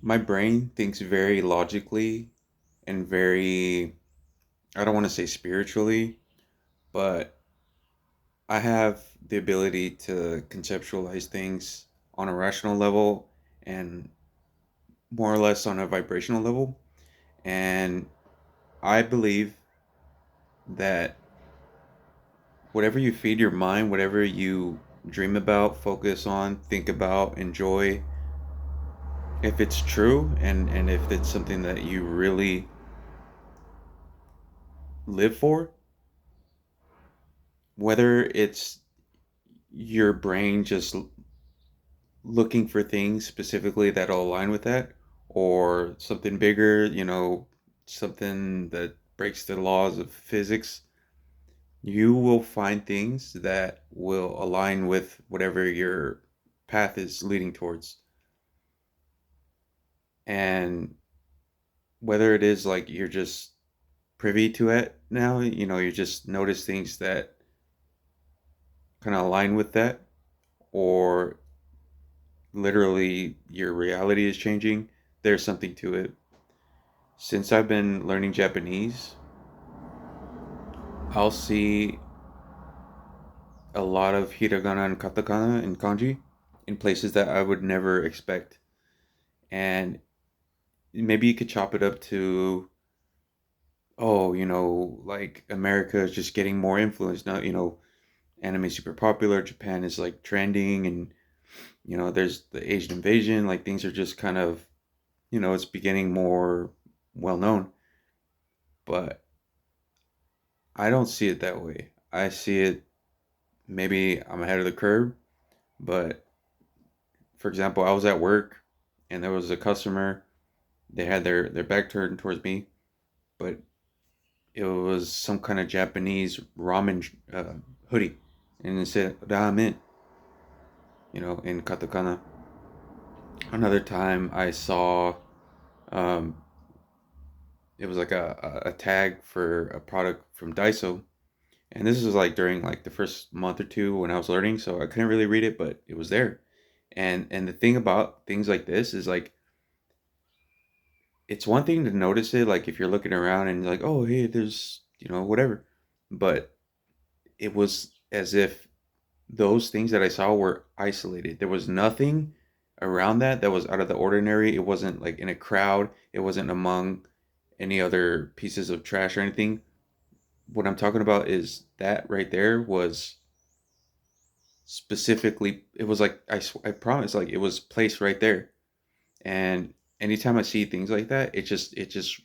My brain thinks very logically and very, I don't want to say spiritually, but I have the ability to conceptualize things on a rational level and more or less on a vibrational level. And I believe that whatever you feed your mind, whatever you dream about, focus on, think about, enjoy, if it's true and if it's something that you really live for, whether it's your brain just looking for things specifically that'll align with that or something bigger, something that breaks the laws of physics, you will find things that will align with whatever your path is leading towards. And whether it is like you're just privy to it now, you just notice things that kind of align with that, or literally your reality is changing, there's something to it. Since I've been learning Japanese, I'll see a lot of hiragana and katakana and kanji in places that I would never expect. And maybe you could chop it up to, oh, like America is just getting more influence now, anime is super popular, Japan is like trending, and there's the Asian invasion, like things are just kind of, it's beginning more well known. But I don't see it that way. I see it, maybe I'm ahead of the curve, but for example, I was at work and there was a customer. They had their back turned towards me, but it was some kind of Japanese ramen hoodie, and it said ramen, in katakana. Another time I saw, um, it was like a tag for a product from Daiso, and this was like during like the first month or two when I was learning, so I couldn't really read it, but it was there. And the thing about things like this is like it's one thing to notice it, like if you're looking around and like, oh hey, there's whatever, but it was as if those things that I saw were isolated. There was nothing around that was out of the ordinary. It wasn't like in a crowd. It wasn't among any other pieces of trash or anything. What I'm talking about is that right there was specifically. It was like I promise, like it was placed right there. And anytime I see things like that, it just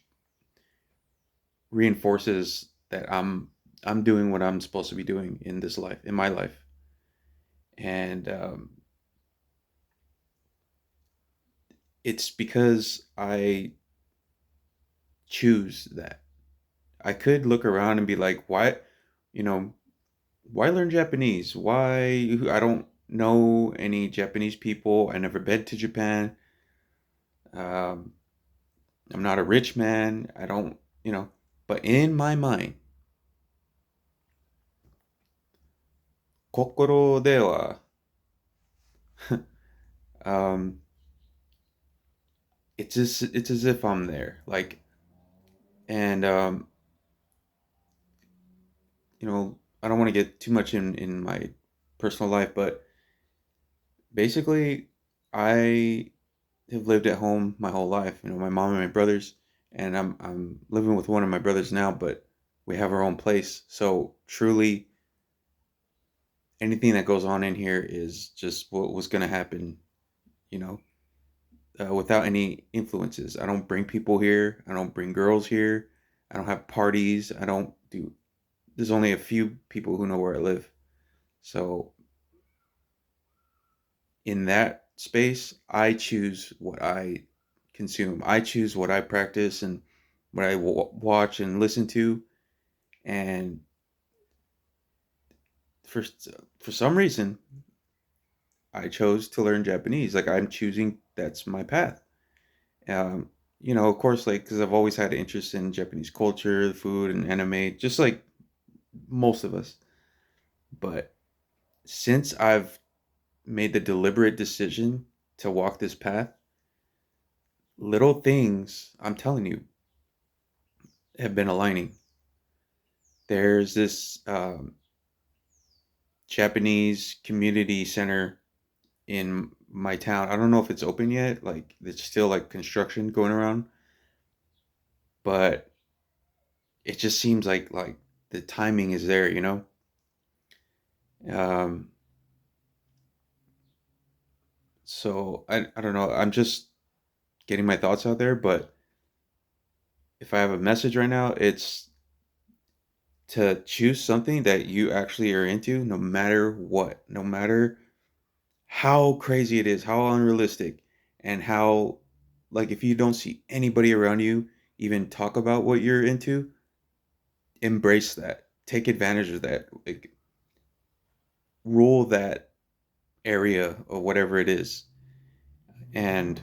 reinforces that I'm doing what I'm supposed to be doing in this life, in my life. And it's because I choose that. I could look around and be like, why, you know, why learn Japanese? Why? I don't know any Japanese people. I never been to Japan. Um, I'm not a rich man. I don't, but in my mind, 心では um, it's as if I'm there. Like, and I don't want to get too much in my personal life, but basically, I have lived at home my whole life. My mom and my brothers, and I'm living with one of my brothers now, but we have our own place. So truly, anything that goes on in here is just what was gonna happen. You know, without any influences. I don't bring people here. I don't bring girls here. I don't have parties. I don't do. There's only a few people who know where I live. So in that space, I choose what I consume. I choose what I practice and what I watch and listen to. And for for some reason, I chose to learn Japanese. Like I'm choosing that's my path. Um, of course, like because I've always had an interest in Japanese culture, food, and anime, just like most of us. But since I've made the deliberate decision to walk this path, Little things, I'm telling you, have been aligning. There's this Japanese community center in my town. I don't know if it's open yet. Like, it's still like construction going around, but it just seems like the timing is there, you know. Um, so I don't know. I'm just getting my thoughts out there, but if I have a message right now, it's to choose something that you actually are into, no matter what, no matter how crazy it is, how unrealistic, and how, like, if you don't see anybody around you even talk about what you're into, embrace that. Take advantage of that. Like, rule that area or whatever it is, and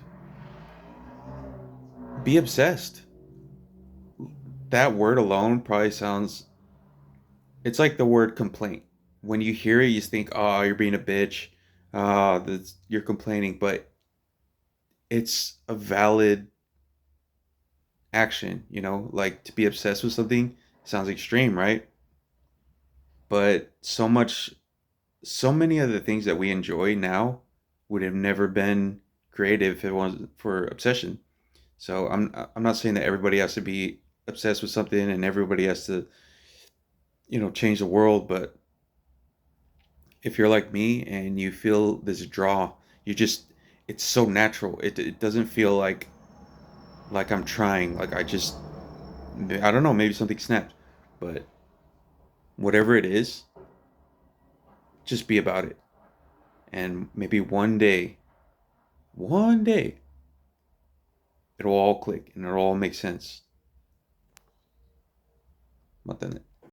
be obsessed. That word alone probably sounds. It's like the word complaint. When you hear it, you think, "Oh, you're being a bitch. You're complaining," but it's a valid action. You know, like to be obsessed with something sounds extreme, right? But so many of the things that we enjoy now would have never been creative if it wasn't for obsession. So I'm not saying that everybody has to be obsessed with something and everybody has to, change the world, but if you're like me and you feel this draw, you just it's so natural. It doesn't feel like I'm trying. Like I don't know, maybe something snapped. But whatever it is, just be about it. And maybe one day, it'll all click and it'll all make sense. Matan